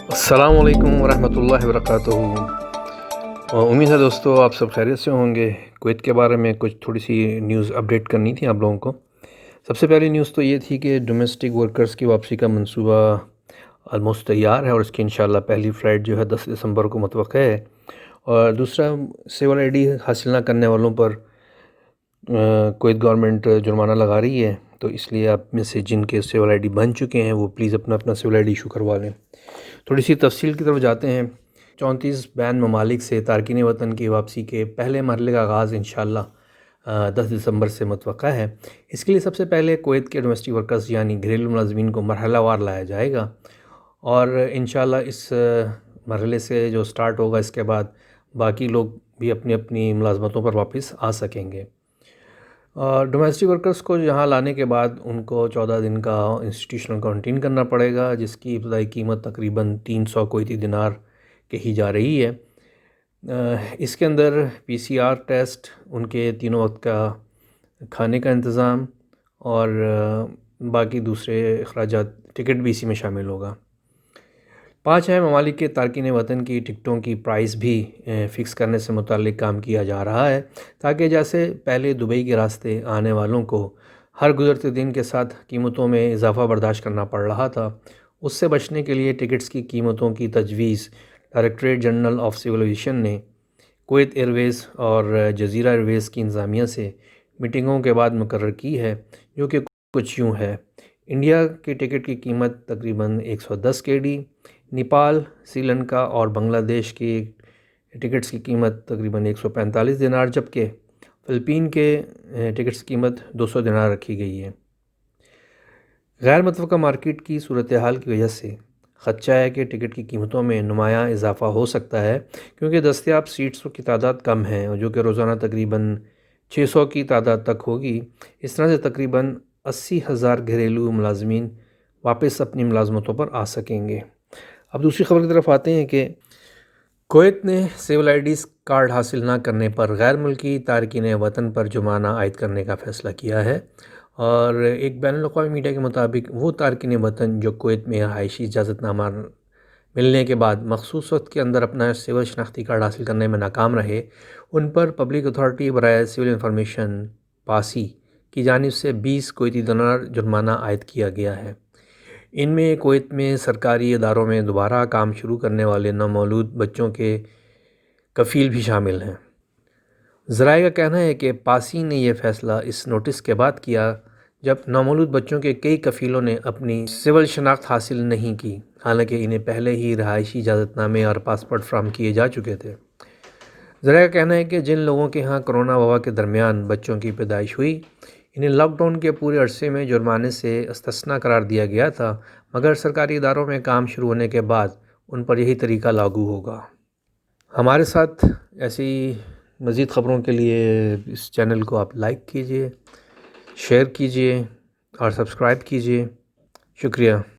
السلام علیکم ورحمۃ اللہ وبرکاتہ۔ امید ہے دوستو آپ سب خیریت سے ہوں گے۔ کویت کے بارے میں کچھ تھوڑی سی نیوز اپڈیٹ کرنی تھی آپ لوگوں کو۔ سب سے پہلی نیوز تو یہ تھی کہ ڈومیسٹک ورکرز کی واپسی کا منصوبہ آلموسٹ تیار ہے اور اس کی انشاءاللہ پہلی فلائٹ جو ہے 10 دسمبر کو متوقع ہے۔ اور دوسرا، سول آئی ڈی حاصل نہ کرنے والوں پر کویت گورنمنٹ جرمانہ لگا رہی ہے، تو اس لیے آپ میں سے جن کے سول آئی ڈی بن چکے ہیں وہ پلیز اپنا سول آئی ڈی ایشو کروا لیں۔ تھوڑی سی تفصیل کی طرف جاتے ہیں۔ 34 بین ممالک سے تارکین وطن کی واپسی کے پہلے مرحلے کا آغاز انشاءاللہ 10 دسمبر سے متوقع ہے۔ اس کے لیے سب سے پہلے کویت کے ڈومیسٹک ورکرز یعنی گھریلو ملازمین کو مرحلہ وار لایا جائے گا، اور انشاءاللہ اس مرحلے سے جو سٹارٹ ہوگا اس کے بعد باقی لوگ بھی اپنی اپنی ملازمتوں پر واپس آ سکیں گے۔ ڈومیسٹک ورکرز کو یہاں لانے کے بعد ان کو 14 دن کا انسٹیٹیوشنل کوارنٹین کرنا پڑے گا، جس کی ابتدائی قیمت تقریباً 300 کویتی دینار کہی جا رہی ہے۔ اس کے اندر PCR ٹیسٹ، ان کے تینوں وقت کا کھانے کا انتظام اور باقی دوسرے اخراجات، ٹکٹ بھی اسی میں شامل ہوگا۔ 5 اہم ممالک کے تارکین وطن کی ٹکٹوں کی پرائس بھی فکس کرنے سے متعلق کام کیا جا رہا ہے، تاکہ جیسے پہلے دبئی کے راستے آنے والوں کو ہر گزرتے دن کے ساتھ قیمتوں میں اضافہ برداشت کرنا پڑ رہا تھا، اس سے بچنے کے لیے ٹکٹس کی قیمتوں کی تجویز Directorate General of Civil Aviation نے کویت ایئر ویز اور جزیرہ ایئر ویز کی انتظامیہ سے میٹنگوں کے بعد مقرر کی ہے، جو کہ کچھ یوں ہے۔ انڈیا کی ٹکٹ کی قیمت تقریباً 110 KD، نیپال، سری لنکا اور بنگلہ دیش کی ٹکٹس کی قیمت تقریباً 145 دینار، جبکہ فلپین کے ٹکٹس کی قیمت 200 دینار رکھی گئی ہے۔ غیر متوقع مارکیٹ کی صورتحال کی وجہ سے خدشہ ہے کہ ٹکٹ کی قیمتوں میں نمایاں اضافہ ہو سکتا ہے، کیونکہ دستیاب سیٹسوں کی تعداد کم ہے، جو کہ روزانہ تقریباً 600 کی تعداد تک ہوگی۔ اس طرح سے تقریباً 80,000 گھریلو ملازمین واپس اپنی ملازمتوں پر آ سکیں گے۔ اب دوسری خبر کی طرف آتے ہیں کہ کویت نے سول آئی ڈیز کارڈ حاصل نہ کرنے پر غیر ملکی تارکین وطن پر جرمانہ عائد کرنے کا فیصلہ کیا ہے، اور ایک بین الاقوامی میڈیا کے مطابق وہ تارکین وطن جو کویت میں رہائشی اجازت نامہ ملنے کے بعد مخصوص وقت کے اندر اپنا سول شناختی کارڈ حاصل کرنے میں ناکام رہے، ان پر پبلک اتھارٹی برائے سول انفارمیشن پاسی کی جانب سے 20 کویتی دینار جرمانہ عائد کیا گیا ہے۔ ان میں کویت میں سرکاری اداروں میں دوبارہ کام شروع کرنے والے نومولود بچوں کے کفیل بھی شامل ہیں۔ ذرائع کا کہنا ہے کہ پاسی نے یہ فیصلہ اس نوٹس کے بعد کیا جب نومولود بچوں کے کئی کفیلوں نے اپنی سول شناخت حاصل نہیں کی، حالانکہ انہیں پہلے ہی رہائشی اجازت نامے اور پاسپورٹ فراہم کیے جا چکے تھے۔ ذرائع کا کہنا ہے کہ جن لوگوں کے ہاں کرونا وبا کے درمیان بچوں کی پیدائش ہوئی، انہیں لاک ڈاؤن کے پورے عرصے میں جرمانے سے استثنیٰ قرار دیا گیا تھا، مگر سرکاری اداروں میں کام شروع ہونے کے بعد ان پر یہی طریقہ لاگو ہوگا۔ ہمارے ساتھ ایسی مزید خبروں کے لیے اس چینل کو آپ لائک کیجئے، شیئر کیجئے اور سبسکرائب کیجئے۔ شکریہ۔